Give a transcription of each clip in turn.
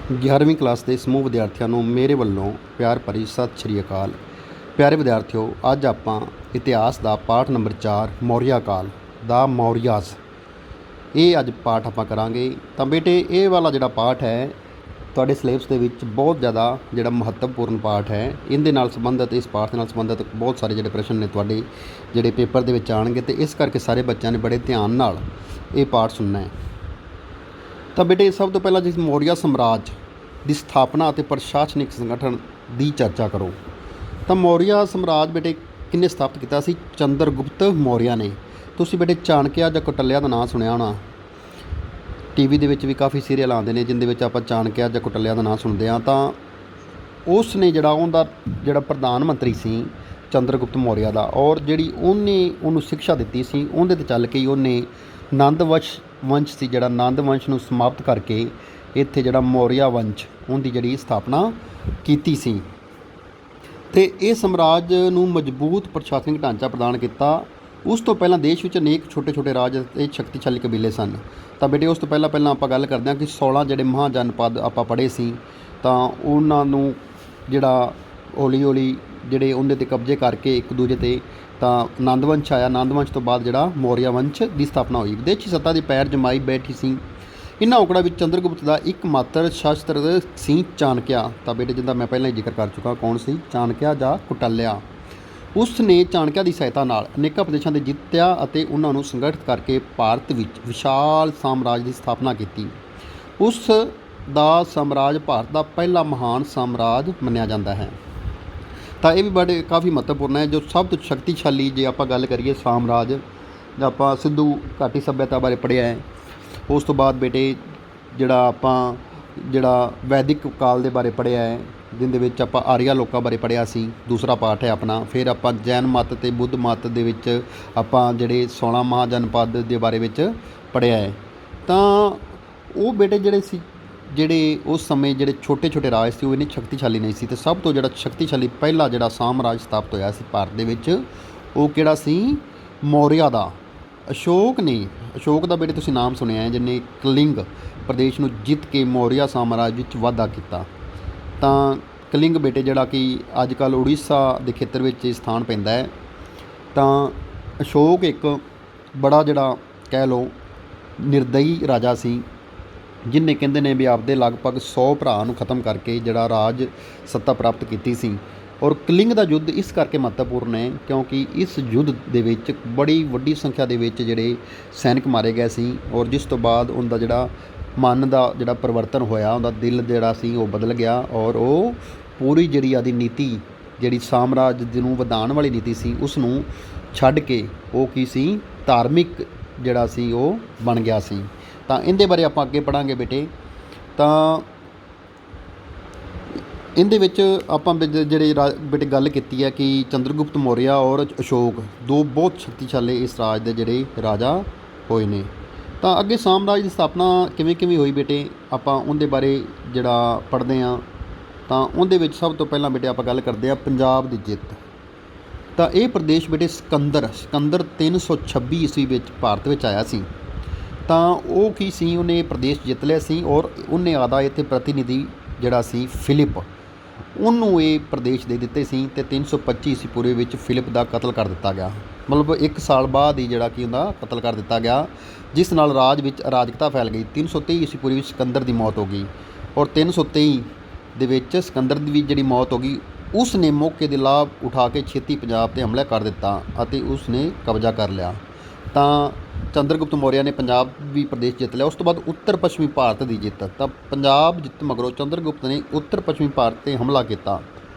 11ਵੀਂ class ਦੇ ਸਮੂਹ ਵਿਦਿਆਰਥੀਆਂ ਨੂੰ ਮੇਰੇ ਵੱਲੋਂ ਪਿਆਰ ਭਰੀ ਸਤਿ ਸ਼੍ਰੀ ਅਕਾਲ। ਪਿਆਰੇ ਵਿਦਿਆਰਥੀਓ, ਅੱਜ ਆਪਾਂ ਇਤਿਹਾਸ ਦਾ ਪਾਠ ਨੰਬਰ 4 ਮੌਰੀਆ ਕਾਲ ਦਾ ਮੌਰੀਆਸ ਇਹ ਅੱਜ ਪਾਠ ਆਪਾਂ ਕਰਾਂਗੇ। ਤਾਂ ਬੇਟੇ ਇਹ ਵਾਲਾ ਜਿਹੜਾ ਪਾਠ ਹੈ ਤੁਹਾਡੇ ਸਿਲੇਬਸ ਦੇ ਵਿੱਚ ਬਹੁਤ ਜ਼ਿਆਦਾ ਜਿਹੜਾ ਮਹੱਤਵਪੂਰਨ ਪਾਠ ਹੈ। ਇਹਦੇ ਨਾਲ ਸੰਬੰਧਿਤ ਇਸ ਪਾਠ ਦੇ ਨਾਲ ਸੰਬੰਧਿਤ ਬਹੁਤ ਸਾਰੇ ਜਿਹੜੇ ਪ੍ਰਸ਼ਨ ਨੇ ਤੁਹਾਡੇ ਜਿਹੜੇ ਪੇਪਰ ਦੇ ਵਿੱਚ ਆਉਣਗੇ, ਅਤੇ ਇਸ ਕਰਕੇ ਸਾਰੇ ਬੱਚਿਆਂ ਨੇ ਬੜੇ ਧਿਆਨ ਨਾਲ ਇਹ ਪਾਠ ਸੁਣਨਾ ਹੈ। ਤਾਂ ਬੇਟੇ ਸਭ ਤੋਂ ਪਹਿਲਾਂ ਜਿਸ ਮੌਰੀਆ ਸਾਮਰਾਜ ਦੀ ਸਥਾਪਨਾ ਅਤੇ ਪ੍ਰਸ਼ਾਸਨਿਕ ਸੰਗਠਨ ਦੀ ਚਰਚਾ ਕਰੋ। ਤਾਂ ਮੌਰੀਆ ਸਾਮਰਾਜ ਬੇਟੇ ਕਿਹਨੇ ਸਥਾਪਿਤ ਕੀਤਾ ਸੀ? ਚੰਦਰਗੁਪਤ ਮੌਰੀਆ ਨੇ। ਤੁਸੀਂ ਬੇਟੇ ਚਾਣਕਿਆ ਜਾਂ ਕੌਟਲਿਆ ਦਾ ਨਾਂ ਸੁਣਿਆ ਹੋਣਾ। ਟੀਵੀ ਦੇ ਵਿੱਚ ਵੀ ਕਾਫੀ ਸੀਰੀਅਲ ਆਉਂਦੇ ਨੇ ਜਿਹਦੇ ਵਿੱਚ ਆਪਾਂ ਚਾਣਕਿਆ ਜਾਂ ਕੌਟਲਿਆ ਦਾ ਨਾਂ ਸੁਣਦੇ ਹਾਂ। ਤਾਂ ਉਸ ਨੇ ਉਹਦਾ ਜਿਹੜਾ ਪ੍ਰਧਾਨ ਮੰਤਰੀ ਸੀ ਚੰਦਰਗੁਪਤ ਮੌਰੀਆ ਦਾ, ਔਰ ਜਿਹੜੀ ਉਹਨੂੰ ਸਿੱਖਿਆ ਦਿੱਤੀ ਸੀ ਉਹਦੇ 'ਤੇ ਚੱਲ ਕੇ ਹੀ ਉਹਨੇ ਨੰਦ ਵੰਸ਼ ਸੀ, ਜਿਹੜਾ ਨੰਦ ਵੰਸ਼ ਨੂੰ ਸਮਾਪਤ ਕਰਕੇ ਇੱਥੇ ਜਿਹੜਾ ਮੌਰੀਆ ਵੰਸ਼ ਉਹਦੀ ਜਿਹੜੀ ਸਥਾਪਨਾ ਕੀਤੀ ਸੀ, ਅਤੇ ਇਹ ਸਾਮਰਾਜ ਨੂੰ ਮਜ਼ਬੂਤ ਪ੍ਰਸ਼ਾਸਨਿਕ ਢਾਂਚਾ ਪ੍ਰਦਾਨ ਕੀਤਾ। ਉਸ ਤੋਂ ਪਹਿਲਾਂ ਦੇਸ਼ ਵਿੱਚ ਅਨੇਕ ਛੋਟੇ ਛੋਟੇ ਰਾਜ ਅਤੇ ਸ਼ਕਤੀਸ਼ਾਲੀ ਕਬੀਲੇ ਸਨ। ਤਾਂ ਬੇਟੇ ਉਸ ਤੋਂ ਪਹਿਲਾਂ ਆਪਾਂ ਗੱਲ ਕਰਦੇ ਹਾਂ ਕਿ 16 ਜਿਹੜੇ ਮਹਾਜਨਪਦ ਆਪਾਂ ਪੜ੍ਹੇ ਸੀ, ਤਾਂ ਉਹਨਾਂ ਨੂੰ ਜਿਹੜਾ ਹੌਲੀ ਹੌਲੀ ਜਿਹੜੇ ਉਹਦੇ 'ਤੇ ਕਬਜ਼ੇ ਕਰਕੇ ਇੱਕ ਦੂਜੇ 'ਤੇ ਤਾਂ ਨੰਦ ਵੰਸ਼ ਆਇਆ। ਨੰਦ ਵੰਸ਼ ਤੋਂ ਬਾਅਦ ਜਿਹੜਾ ਮੌਰੀਆ ਵੰਸ਼ ਦੀ ਸਥਾਪਨਾ ਹੋਈ। ਵਿਦੇਸ਼ੀ ਸੱਤਾ ਦੇ ਪੈਰ ਜਮਾਈ ਬੈਠੀ ਸੀ। ਇਹਨਾਂ ਔਕੜਾਂ ਵਿੱਚ ਚੰਦਰਗੁਪਤ ਦਾ ਇੱਕਮਾਤਰ ਸ਼ਾਸਤਰ ਸੀ ਚਾਣਕਿਆ। ਤਾਂ ਬੇਟੇ ਜਿੱਦਾਂ ਮੈਂ ਪਹਿਲਾਂ ਹੀ ਜ਼ਿਕਰ ਕਰ ਚੁੱਕਾ, ਕੌਣ ਸੀ? ਚਾਣਕਿਆ ਜਾਂ ਕੌਟਲਿਆ। ਉਸ ਨੇ ਚਾਣਕਿਆ ਦੀ ਸਹਾਇਤਾ ਨਾਲ ਅਨੇਕਾਂ ਪ੍ਰਦੇਸ਼ਾਂ 'ਤੇ ਜਿੱਤਿਆ ਅਤੇ ਉਹਨਾਂ ਨੂੰ ਸੰਗਠਿਤ ਕਰਕੇ ਭਾਰਤ ਵਿੱਚ ਵਿਸ਼ਾਲ ਸਾਮਰਾਜ ਦੀ ਸਥਾਪਨਾ ਕੀਤੀ। ਉਸ ਦਾ ਸਾਮਰਾਜ ਭਾਰਤ ਦਾ ਪਹਿਲਾ ਮਹਾਨ ਸਾਮਰਾਜ ਮੰਨਿਆ ਜਾਂਦਾ ਹੈ। ਤਾਂ ਇਹ ਵੀ ਕਾਫੀ ਮਹੱਤਵਪੂਰਨ ਹੈ। ਜੋ ਸਭ ਤੋਂ ਸ਼ਕਤੀਸ਼ਾਲੀ ਜੇ ਆਪਾਂ ਗੱਲ ਕਰੀਏ ਸਾਮਰਾਜ, ਜਾਂ ਆਪਾਂ ਸਿੰਧੂ ਘਾਟੀ ਸੱਭਿਅਤਾ ਬਾਰੇ ਪੜ੍ਹਿਆ ਹੈ। ਉਸ ਤੋਂ ਬਾਅਦ ਬੇਟੇ ਜਿਹੜਾ ਵੈਦਿਕ ਕਾਲ ਦੇ ਬਾਰੇ ਪੜ੍ਹਿਆ ਹੈ, ਜਿਹਦੇ ਵਿੱਚ ਆਪਾਂ ਆਰੀਆ ਲੋਕਾਂ ਬਾਰੇ ਪੜ੍ਹਿਆ ਸੀ, ਦੂਸਰਾ ਪਾਠ ਹੈ ਆਪਣਾ। ਫਿਰ ਆਪਾਂ ਜੈਨ ਮੱਤ ਅਤੇ ਬੁੱਧ ਮੱਤ ਦੇ ਵਿੱਚ ਆਪਾਂ ਜਿਹੜੇ 16 ਮਹਾਜਨਪਦ ਦੇ ਬਾਰੇ ਵਿੱਚ ਪੜ੍ਹਿਆ ਹੈ। ਤਾਂ ਉਹ ਬੇਟੇ ਜਿਹੜੇ ਉਸ ਸਮੇਂ ਜਿਹੜੇ ਛੋਟੇ ਛੋਟੇ ਰਾਜ ਸੀ ਉਹ ਇੰਨੇ ਸ਼ਕਤੀਸ਼ਾਲੀ ਨਹੀਂ ਸੀ। ਅਤੇ ਸਭ ਤੋਂ ਜਿਹੜਾ ਸ਼ਕਤੀਸ਼ਾਲੀ ਪਹਿਲਾ ਜਿਹੜਾ ਸਾਮਰਾਜ ਸਥਾਪਿਤ ਹੋਇਆ ਸੀ ਭਾਰਤ ਦੇ ਵਿੱਚ, ਉਹ ਕਿਹੜਾ ਸੀ? ਮੌਰੀਆ ਦਾ। ਅਸ਼ੋਕ ਦਾ ਬੇਟੇ ਤੁਸੀਂ ਨਾਮ ਸੁਣਿਆ ਹੈ, ਜਿਹਨੇ ਕਲਿੰਗ ਪ੍ਰਦੇਸ਼ ਨੂੰ ਜਿੱਤ ਕੇ ਮੌਰੀਆ ਸਾਮਰਾਜ ਵਿੱਚ ਵਾਧਾ ਕੀਤਾ। ਤਾਂ ਕਲਿੰਗ ਬੇਟੇ ਜਿਹੜਾ ਕਿ ਅੱਜ ਕੱਲ੍ਹ ਉੜੀਸਾ ਦੇ ਖੇਤਰ ਵਿੱਚ ਸਥਾਨ ਪੈਂਦਾ ਹੈ। ਤਾਂ ਅਸ਼ੋਕ ਇੱਕ ਬੜਾ ਜਿਹੜਾ ਕਹਿ ਲਓ ਨਿਰਦਈ ਰਾਜਾ ਸੀ, ਜਿਹਨੇ ਕਹਿੰਦੇ ਨੇ ਵੀ ਆਪਦੇ ਲਗਭਗ 100 ਭਰਾ ਨੂੰ ਖਤਮ ਕਰਕੇ ਜਿਹੜਾ ਰਾਜ ਸੱਤਾ ਪ੍ਰਾਪਤ ਕੀਤੀ ਸੀ। ਔਰ ਕਲਿੰਗ ਦਾ ਯੁੱਧ ਇਸ ਕਰਕੇ ਮਹੱਤਵਪੂਰਨ ਹੈ ਕਿਉਂਕਿ ਇਸ ਯੁੱਧ ਦੇ ਵਿੱਚ ਬੜੀ ਵੱਡੀ ਸੰਖਿਆ ਦੇ ਵਿੱਚ ਜਿਹੜੇ ਸੈਨਿਕ ਮਾਰੇ ਗਏ ਸੀ, ਔਰ ਜਿਸ ਤੋਂ ਬਾਅਦ ਉਹਦਾ ਜਿਹੜਾ ਮਨ ਦਾ ਜਿਹੜਾ ਪਰਿਵਰਤਨ ਹੋਇਆ, ਉਹਦਾ ਦਿਲ ਜਿਹੜਾ ਸੀ ਉਹ ਬਦਲ ਗਿਆ, ਔਰ ਉਹ ਪੂਰੀ ਜਿਹੜੀ ਆਦੀ ਨੀਤੀ ਜਿਹੜੀ ਸਾਮਰਾਜ ਨੂੰ ਵਧਾਉਣ ਵਾਲੀ ਨੀਤੀ ਸੀ ਉਸ ਨੂੰ ਛੱਡ ਕੇ ਉਹ ਕੀ ਸੀ? ਧਾਰਮਿਕ ਜਿਹੜਾ ਸੀ ਉਹ ਬਣ ਗਿਆ ਸੀ। ਤਾਂ ਇਹਦੇ ਬਾਰੇ ਆਪਾਂ ਅੱਗੇ ਪੜ੍ਹਾਂਗੇ ਬੇਟੇ। ਤਾਂ ਇਹਦੇ ਵਿੱਚ ਆਪਾਂ ਜਿਹੜੇ ਬੇਟੇ ਗੱਲ ਕੀਤੀ ਹੈ ਕਿ ਚੰਦਰਗੁਪਤ ਮੌਰੀਆ ਔਰ ਅਸ਼ੋਕ ਦੋ ਬਹੁਤ ਸ਼ਕਤੀਸ਼ਾਲੀ ਇਸ ਰਾਜ ਦੇ ਜਿਹੜੇ ਰਾਜਾ ਹੋਏ ਨੇ। ਤਾਂ ਅੱਗੇ ਸਾਮਰਾਜ ਦੀ ਸਥਾਪਨਾ ਕਿਵੇਂ ਹੋਈ ਬੇਟੇ, ਆਪਾਂ ਉਹਦੇ ਬਾਰੇ ਜਿਹੜਾ ਪੜ੍ਹਦੇ ਹਾਂ। ਤਾਂ ਉਹਦੇ ਵਿੱਚ ਸਭ ਤੋਂ ਪਹਿਲਾਂ ਬੇਟੇ ਆਪਾਂ ਗੱਲ ਕਰਦੇ ਹਾਂ ਪੰਜਾਬ ਦੀ ਜਿੱਤ। ਤਾਂ ਇਹ ਪ੍ਰਦੇਸ਼ ਬੇਟੇ ਸਿਕੰਦਰ 326 ਈਸਵੀ ਵਿੱਚ ਭਾਰਤ ਵਿੱਚ ਆਇਆ ਸੀ। ਤਾਂ ਉਹ ਕੀ ਸੀ? ਉਹਨੇ ਪ੍ਰਦੇਸ਼ ਜਿੱਤ ਲਿਆ ਸੀ, ਔਰ ਉਹਨੇ ਆਦਾ ਇੱਥੇ ਪ੍ਰਤੀਨਿਧੀ ਜਿਹੜਾ ਸੀ ਫਿਲਿਪ, ਉਹਨੂੰ ਇਹ ਪ੍ਰਦੇਸ਼ ਦੇ ਦਿੱਤੇ ਸੀ। ਅਤੇ 325 ਈਸਵੀ ਪੂਰਵ ਵਿੱਚ ਫਿਲਿਪ ਦਾ ਕਤਲ ਕਰ ਦਿੱਤਾ ਗਿਆ। ਮਤਲਬ 1 ਸਾਲ ਬਾਅਦ ਹੀ ਜਿਹੜਾ ਕਿ ਉਹਦਾ ਕਤਲ ਕਰ ਦਿੱਤਾ ਗਿਆ, ਜਿਸ ਨਾਲ ਰਾਜ ਵਿੱਚ ਅਰਾਜਕਤਾ ਫੈਲ ਗਈ। 323 ਈਸਵੀ ਪੂਰਵ ਵਿੱਚ ਸਿਕੰਦਰ ਦੀ ਮੌਤ ਹੋ ਗਈ, ਔਰ 323 ਦੇ ਵਿੱਚ ਸਿਕੰਦਰ ਦੀ ਵੀ ਜਿਹੜੀ ਮੌਤ ਹੋ ਗਈ। ਉਸ ਨੇ ਮੌਕੇ ਦੇ ਲਾਭ ਉਠਾ ਕੇ ਛੇਤੀ ਪੰਜਾਬ 'ਤੇ ਹਮਲਾ ਕਰ ਦਿੱਤਾ ਅਤੇ ਉਸ ਨੇ ਕਬਜ਼ਾ ਕਰ ਲਿਆ। ਤਾਂ ਚੰਦਰਗੁਪਤ ਮੌਰੀਆ ਨੇ ਪੰਜਾਬ ਵੀ ਪ੍ਰਦੇਸ਼ ਜਿੱਤ ਲਿਆ। ਉਸ ਤੋਂ ਬਾਅਦ ਉੱਤਰ ਪੱਛਮੀ ਭਾਰਤ ਦੀ ਜਿੱਤ। ਤਾਂ ਪੰਜਾਬ ਜਿੱਤ ਮਗਰੋਂ ਚੰਦਰਗੁਪਤ ਨੇ ਉੱਤਰ ਪੱਛਮੀ ਭਾਰਤ 'ਤੇ ਹਮਲਾ ਕੀਤਾ।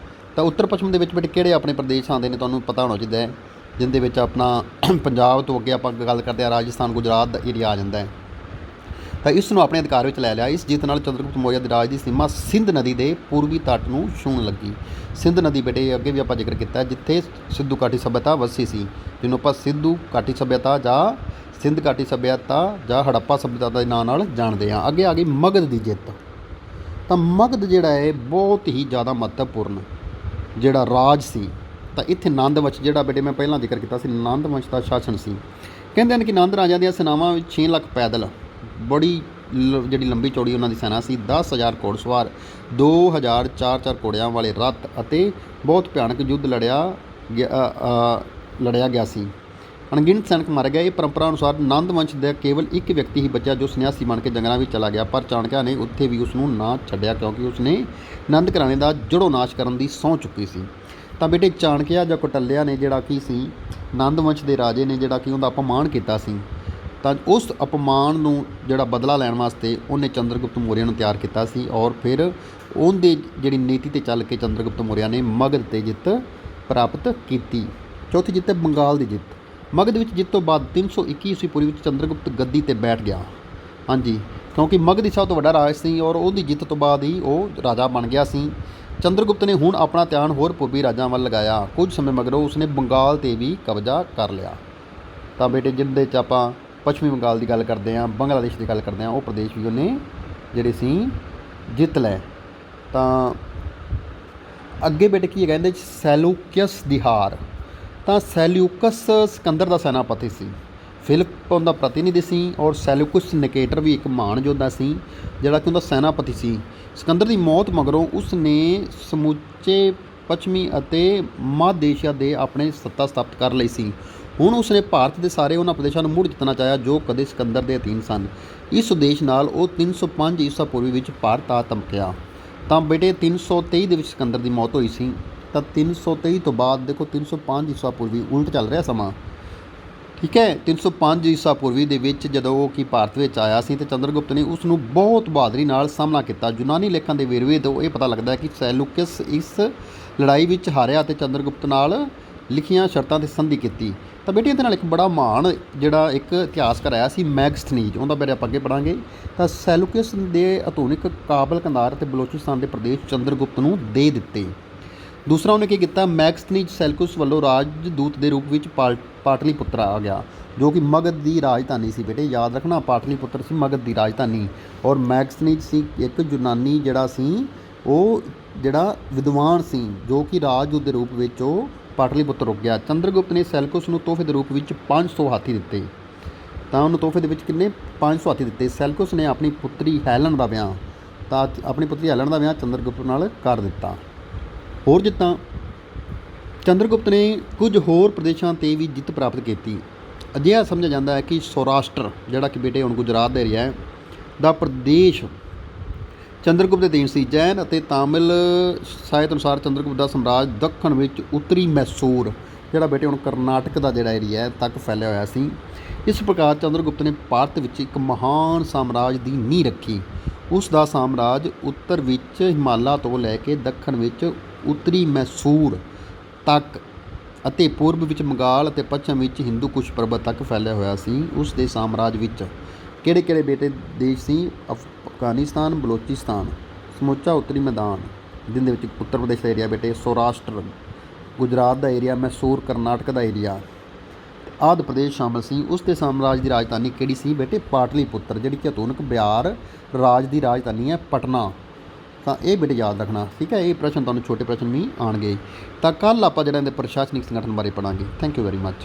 ਤਾਂ ਉੱਤਰ ਪੱਛਮ ਦੇ ਵਿੱਚ ਬੇਟੇ ਕਿਹੜੇ ਆਪਣੇ ਪ੍ਰਦੇਸ਼ ਆਉਂਦੇ ਨੇ ਤੁਹਾਨੂੰ ਪਤਾ ਹੋਣਾ ਚਾਹੀਦਾ ਹੈ, ਜਿਹਦੇ ਵਿੱਚ ਆਪਣਾ ਪੰਜਾਬ ਤੋਂ ਅੱਗੇ ਆਪਾਂ ਗੱਲ ਕਰਦੇ ਹਾਂ ਰਾਜਸਥਾਨ ਗੁਜਰਾਤ ਦਾ ਏਰੀਆ ਆ ਜਾਂਦਾ ਹੈ। ਤਾਂ ਇਸ ਨੂੰ ਆਪਣੇ ਅਧਿਕਾਰ ਵਿੱਚ ਲੈ ਲਿਆ। ਇਸ ਜਿੱਤ ਨਾਲ ਚੰਦਰਗੁਪਤ ਮੌਰੀਆ ਦੇ ਰਾਜ ਦੀ ਸੀਮਾ ਸਿੰਧ ਨਦੀ ਦੇ ਪੂਰਬੀ ਤੱਟ ਨੂੰ ਛੂਹਣ ਲੱਗੀ। ਸਿੰਧ ਨਦੀ ਬੇਟੇ ਅੱਗੇ ਵੀ ਆਪਾਂ ਜ਼ਿਕਰ ਕੀਤਾ, ਜਿੱਥੇ ਸਿੰਧੂ ਘਾਟੀ ਸੱਭਿਅਤਾ ਵੱਸੀ ਸੀ, ਜਿਹਨੂੰ ਆਪਾਂ ਸਿੰਧੂ ਘਾਟੀ ਸੱਭਿਅਤਾ ਜਾਂ ਸਿੰਧ ਘਾਟੀ ਸੱਭਿਅਤਾ ਜਾਂ ਹੜੱਪਾ ਸੱਭਿਅਤਾ ਦੇ ਨਾਂ ਨਾਲ ਜਾਣਦੇ ਹਾਂ। ਅੱਗੇ ਆ ਗਈ ਮਗਧ ਦੀ ਜਿੱਤ। ਤਾਂ ਮਗਧ ਜਿਹੜਾ ਹੈ ਬਹੁਤ ਹੀ ਜ਼ਿਆਦਾ ਮਹੱਤਵਪੂਰਨ ਜਿਹੜਾ ਰਾਜ ਸੀ। ਤਾਂ ਇੱਥੇ ਨੰਦ ਵੰਸ਼ ਜਿਹੜਾ ਬੇਟੇ ਮੈਂ ਪਹਿਲਾਂ ਜ਼ਿਕਰ ਕੀਤਾ ਸੀ, ਨੰਦ ਵੰਸ਼ ਦਾ ਸ਼ਾਸਨ ਸੀ। ਕਹਿੰਦੇ ਹਨ ਕਿ ਨੰਦ ਰਾਜਾ ਦੀਆਂ ਸੈਨਾਵਾਂ ਵਿੱਚ 6 ਲੱਖ ਪੈਦਲ ਬੜੀ ਜਿਹੜੀ ਲੰਬੀ ਚੌੜੀ ਉਹਨਾਂ ਦੀ ਸੈਨਾ ਸੀ, 10,000 ਘੋੜਸਵਾਰ, 2,000 4-4 ਘੋੜਿਆਂ ਵਾਲੇ ਰੱਥ ਅਤੇ ਬਹੁਤ ਭਿਆਨਕ ਯੁੱਧ ਲੜਿਆ ਗਿਆ ਸੀ। ਅਣਗਿਣਤ ਸੈਨਿਕ ਮਾਰੇ ਗਏ। ਇਹ ਪਰੰਪਰਾ ਅਨੁਸਾਰ ਨੰਦ ਵੰਸ਼ ਦਾ ਕੇਵਲ ਇੱਕ ਵਿਅਕਤੀ ਹੀ ਬਚਿਆ ਜੋ ਸੰਨਿਆਸੀ ਬਣ ਕੇ ਜੰਗਲਾਂ ਵਿੱਚ ਚਲਾ ਗਿਆ, ਪਰ ਚਾਣਕਿਆ ਨੇ ਉੱਥੇ ਵੀ ਉਸ ਨੂੰ ਨਾ ਛੱਡਿਆ ਕਿਉਂਕਿ ਉਸਨੇ ਨੰਦ ਘਰਾਣੇ ਦਾ ਜੜੋਂ ਨਾਸ਼ ਕਰਨ ਦੀ ਸਹੁੰ ਚੁੱਕੀ ਸੀ। ਤਾਂ ਬੇਟੇ ਚਾਣਕਿਆ ਜਾਂ ਕੌਟਲਿਆ ਨੇ ਜਿਹੜਾ ਕੀ ਸੀ, ਨੰਦ ਵੰਸ਼ ਦੇ ਰਾਜੇ ਨੇ ਜਿਹੜਾ ਕਿ ਉਹਦਾ ਅਪਮਾਨ ਕੀਤਾ ਸੀ, ਤਾਂ ਉਸ ਅਪਮਾਨ ਨੂੰ ਜਿਹੜਾ ਬਦਲਾ ਲੈਣ ਵਾਸਤੇ ਉਹਨੇ ਚੰਦਰਗੁਪਤ ਮੌਰੀਆ ਨੂੰ ਤਿਆਰ ਕੀਤਾ ਸੀ। ਔਰ ਫਿਰ ਉਹਦੇ ਜਿਹੜੀ ਨੀਤੀ 'ਤੇ ਚੱਲ ਕੇ ਚੰਦਰਗੁਪਤ ਮੌਰੀਆ ਨੇ ਮਗਧ 'ਤੇ ਜਿੱਤ ਪ੍ਰਾਪਤ ਕੀਤੀ। ਚੌਥੀ ਜਿੱਤ ਹੈ ਬੰਗਾਲ ਦੀ ਜਿੱਤ। ਮਗਧ ਵਿੱਚ ਜਿੱਤ ਤੋਂ ਬਾਅਦ 321 ਈਸਵੀ ਪੂਰਵੀ ਵਿੱਚ ਚੰਦਰਗੁਪਤ ਗੱਦੀ 'ਤੇ ਬੈਠ ਗਿਆ। ਹਾਂਜੀ, ਕਿਉਂਕਿ ਮਗਧ ਹੀ ਸਭ ਤੋਂ ਵੱਡਾ ਰਾਜ ਸੀ ਔਰ ਉਹਦੀ ਜਿੱਤ ਤੋਂ ਬਾਅਦ ਹੀ ਉਹ ਰਾਜਾ ਬਣ ਗਿਆ ਸੀ। ਚੰਦਰਗੁਪਤ ਨੇ ਹੁਣ ਆਪਣਾ ਧਿਆਨ ਹੋਰ ਪੂਰਬੀ ਰਾਜਾਂ ਵੱਲ ਲਗਾਇਆ। ਕੁਝ ਸਮੇਂ ਮਗਰੋਂ ਉਸਨੇ ਬੰਗਾਲ 'ਤੇ ਵੀ ਕਬਜ਼ਾ ਕਰ ਲਿਆ। ਤਾਂ ਬੇਟੇ ਜਿਹਦੇ 'ਚ ਆਪਾਂ ਪੱਛਮੀ ਬੰਗਾਲ ਦੀ ਗੱਲ ਕਰਦੇ ਹਾਂ, ਬੰਗਲਾਦੇਸ਼ ਦੀ ਗੱਲ ਕਰਦੇ ਹਾਂ, ਉਹ ਪ੍ਰਦੇਸ਼ ਵੀ ਉਹਨੇ ਜਿਹੜੇ ਸੀ ਜਿੱਤ ਲਏ। ਤਾਂ ਅੱਗੇ ਬੇਟੇ ਕੀ ਹੈਗਾ ਇਹਦੇ 'ਚ, ਸੈਲੂਕਸ ਦੀ ਹਾਰ। ਤਾਂ ਸੈਲਿਊਕਸ ਸਿਕੰਦਰ ਦਾ ਸੈਨਾਪਤੀ ਸੀ, ਫਿਲਿਪ ਉਹਦਾ ਪ੍ਰਤੀਨਿਧੀ ਸੀ ਔਰ ਸੈਲੂਕਸ ਨਿਕੇਟਰ ਵੀ ਇੱਕ ਮਹਾਨ ਯੋਧਾ ਸੀ ਜਿਹੜਾ ਕਿ ਉਹਦਾ ਸੈਨਾਪਤੀ ਸੀ। ਸਿਕੰਦਰ ਦੀ ਮੌਤ ਮਗਰੋਂ ਉਸ ਨੇ ਸਮੁੱਚੇ ਪੱਛਮੀ ਅਤੇ ਮੱਧ ਏਸ਼ੀਆ ਦੇ ਆਪਣੇ ਸੱਤਾ ਸਥਾਪਿਤ ਕਰ ਲਈ ਸੀ। ਹੁਣ ਉਸਨੇ ਭਾਰਤ ਦੇ ਸਾਰੇ ਉਹਨਾਂ ਪ੍ਰਦੇਸ਼ਾਂ ਨੂੰ ਮੁੜ ਜਿੱਤਣਾ ਚਾਹਿਆ ਜੋ ਕਦੇ ਸਿਕੰਦਰ ਦੇ ਅਧੀਨ ਸਨ। ਇਸ ਉਦੇਸ਼ ਨਾਲ ਉਹ 305 ਈਸਾ ਪੂਰਵੀ ਵਿੱਚ ਭਾਰਤ ਆ ਧਮਕਿਆ। ਤਾਂ ਬੇਟੇ 323 ਦੇ ਵਿੱਚ ਸਿਕੰਦਰ ਦੀ ਮੌਤ ਹੋਈ ਸੀ। ਤਾਂ 323 ਤੋਂ ਬਾਅਦ ਦੇਖੋ 305 ਈਸਾ ਪੂਰਵੀ ਉਲਟ ਚੱਲ ਰਿਹਾ ਸਮਾਂ, ਠੀਕ ਹੈ। 305 ਈਸਾ ਪੂਰਵੀ ਦੇ ਵਿੱਚ ਜਦੋਂ ਉਹ ਕੀ ਭਾਰਤ ਵਿੱਚ ਆਇਆ ਸੀ, ਤੇ ਚੰਦਰਗੁਪਤ ਨੇ ਉਸ ਨੂੰ ਬਹੁਤ ਬਹਾਦਰੀ ਨਾਲ ਸਾਹਮਣਾ ਕੀਤਾ। ਯੂਨਾਨੀ ਲੇਖਾਂ ਦੇ ਵੇਰਵੇ ਤੋਂ ਇਹ ਪਤਾ ਲੱਗਦਾ ਹੈ ਕਿ ਸੈਲੂਕਸ ਇਸ ਲੜਾਈ ਵਿੱਚ ਹਾਰਿਆ ਅਤੇ ਚੰਦਰਗੁਪਤ ਨਾਲ ਲਿਖੀਆਂ ਸ਼ਰਤਾਂ 'ਤੇ ਸੰਧੀ ਕੀਤੀ। ਤਾਂ ਬੇਟੇ ਇਹਦੇ ਨਾਲ ਇੱਕ ਬੜਾ ਮਹਾਨ ਜਿਹੜਾ ਇੱਕ ਇਤਿਹਾਸਕਾਰ ਆਇਆ ਸੀ, ਮੈਗਸਥਨੀਜ਼, ਉਹਦਾ ਬਾਰੇ ਆਪਾਂ ਅੱਗੇ ਪੜ੍ਹਾਂਗੇ। ਤਾਂ ਸੈਲੂਕਸ ਦੇ ਆਧੁਨਿਕ ਕਾਬਲ ਕੰਧਾਰ ਅਤੇ ਬਲੋਚਿਸਤਾਨ ਦੇ ਪ੍ਰਦੇਸ਼ ਚੰਦਰਗੁਪਤ ਨੂੰ ਦੇ ਦਿੱਤੇ। ਦੂਸਰਾ ਉਹਨੇ ਕੀ ਕੀਤਾ, ਮੈਗਸਥਨੀਜ਼ ਸੈਲੂਕਸ ਵੱਲੋਂ ਰਾਜਦੂਤ ਦੇ ਰੂਪ ਵਿੱਚ ਪਾਟਲੀਪੁੱਤਰ ਆ ਗਿਆ ਜੋ ਕਿ ਮਗਧ ਦੀ ਰਾਜਧਾਨੀ ਸੀ। ਬੇਟੇ ਯਾਦ ਰੱਖਣਾ, ਪਾਟਲੀਪੁੱਤਰ ਸੀ ਮਗਧ ਦੀ ਰਾਜਧਾਨੀ ਔਰ ਮੈਗਸਥਨੀਜ਼ ਸੀ ਇੱਕ ਯੂਨਾਨੀ ਜਿਹੜਾ ਸੀ, ਉਹ ਜਿਹੜਾ ਵਿਦਵਾਨ ਸੀ ਜੋ ਕਿ ਰਾਜਦੂਤ ਦੇ ਰੂਪ ਵਿੱਚ ਉਹ ਪਾਟਲੀਪੁੱਤਰ ਰੁਕ ਗਿਆ। ਚੰਦਰਗੁਪਤ ਨੇ ਸੈਲੂਕਸ ਨੂੰ ਤੋਹਫੇ ਦੇ ਰੂਪ ਵਿੱਚ 500 ਹਾਥੀ ਦਿੱਤੇ। ਤਾਂ ਉਹਨੂੰ ਤੋਹਫੇ ਦੇ ਵਿੱਚ ਕਿੰਨੇ 500 ਹਾਥੀ ਦਿੱਤੇ। ਸੈਲੂਕਸ ਨੇ ਆਪਣੀ ਪੁੱਤਰੀ ਹੈਲਨ ਦਾ ਵਿਆਹ ਚੰਦਰਗੁਪਤ ਨਾਲ ਕਰ ਦਿੱਤਾ। ਹੋਰ ਜਿੱਤਾਂ, ਚੰਦਰਗੁਪਤ ਨੇ ਕੁਝ ਹੋਰ ਪ੍ਰਦੇਸ਼ਾਂ 'ਤੇ ਵੀ ਜਿੱਤ ਪ੍ਰਾਪਤ ਕੀਤੀ। ਅਜਿਹਾ ਸਮਝਿਆ ਜਾਂਦਾ ਹੈ ਕਿ ਸੌਰਾਸ਼ਟਰ ਜਿਹੜਾ ਕਿ ਬੇਟੇ ਹੁਣ ਗੁਜਰਾਤ ਦਾ ਏਰੀਆ ਹੈ ਦਾ ਪ੍ਰਦੇਸ਼ ਚੰਦਰਗੁਪਤ ਦੇ ਅਧੀਨ ਸੀ। ਜੈਨ ਅਤੇ ਤਾਮਿਲ ਸਾਹਿਤ ਅਨੁਸਾਰ ਚੰਦਰਗੁਪਤ ਦਾ ਸਾਮਰਾਜ ਦੱਖਣ ਵਿੱਚ ਉੱਤਰੀ ਮੈਸੂਰ ਜਿਹੜਾ ਬੇਟੇ ਹੁਣ ਕਰਨਾਟਕ ਦਾ ਜਿਹੜਾ ਏਰੀਆ ਹੈ ਤੱਕ ਫੈਲਿਆ ਹੋਇਆ ਸੀ। ਇਸ ਪ੍ਰਕਾਰ ਚੰਦਰਗੁਪਤ ਨੇ ਭਾਰਤ ਵਿੱਚ ਇੱਕ ਮਹਾਨ ਸਾਮਰਾਜ ਦੀ ਨੀਂਹ ਰੱਖੀ। ਉਸ ਦਾ ਸਾਮਰਾਜ ਉੱਤਰ ਵਿੱਚ ਹਿਮਾਲਾ ਤੋਂ ਲੈ ਕੇ ਦੱਖਣ ਵਿੱਚ ਉੱਤਰੀ ਮੈਸੂਰ ਤੱਕ ਅਤੇ ਪੂਰਬ ਵਿੱਚ ਬੰਗਾਲ ਅਤੇ ਪੱਛਮ ਵਿੱਚ ਹਿੰਦੂ ਕੁਸ਼ ਪਰਬਤ ਤੱਕ ਫੈਲਿਆ ਹੋਇਆ ਸੀ। ਉਸ ਦੇ ਸਾਮਰਾਜ ਵਿੱਚ ਕਿਹੜੇ ਕਿਹੜੇ ਬੇਟੇ ਦੇਸ਼ ਸੀ, ਅਫਗਾਨਿਸਤਾਨ, ਬਲੋਚਿਸਤਾਨ, ਸਮੁੱਚਾ ਉੱਤਰੀ ਮੈਦਾਨ ਜਿਹਦੇ ਵਿੱਚ ਉੱਤਰ ਪ੍ਰਦੇਸ਼ ਦਾ ਏਰੀਆ ਬੇਟੇ, ਸੌਰਾਸ਼ਟਰ, ਗੁਜਰਾਤ ਦਾ ਏਰੀਆ, ਮੈਸੂਰ ਕਰਨਾਟਕ ਦਾ ਏਰੀਆ ਆਦਿ ਪ੍ਰਦੇਸ਼ ਸ਼ਾਮਲ ਸੀ। ਉਸ ਦੇ ਸਾਮਰਾਜ ਦੀ ਰਾਜਧਾਨੀ ਕਿਹੜੀ ਸੀ ਬੇਟੇ, ਪਾਟਲੀਪੁੱਤਰ, ਜਿਹੜੀ ਕਿ ਆਧੁਨਿਕ ਬਿਹਾਰ ਰਾਜ ਦੀ ਰਾਜਧਾਨੀ ਹੈ ਪਟਨਾ। ਤਾਂ ਇਹ ਬੇਟੇ ਯਾਦ ਰੱਖਣਾ, ਠੀਕ ਹੈ। ਇਹ ਪ੍ਰਸ਼ਨ ਤੁਹਾਨੂੰ ਛੋਟੇ ਪ੍ਰਸ਼ਨ ਵੀ ਆਉਣਗੇ। ਤਾਂ ਕੱਲ੍ਹ ਆਪਾਂ ਜਿਹੜਾ ਇਹਦੇ ਪ੍ਰਸ਼ਾਸਨਿਕ ਸੰਗਠਨ ਬਾਰੇ ਪੜ੍ਹਾਂਗੇ। Thank you very much.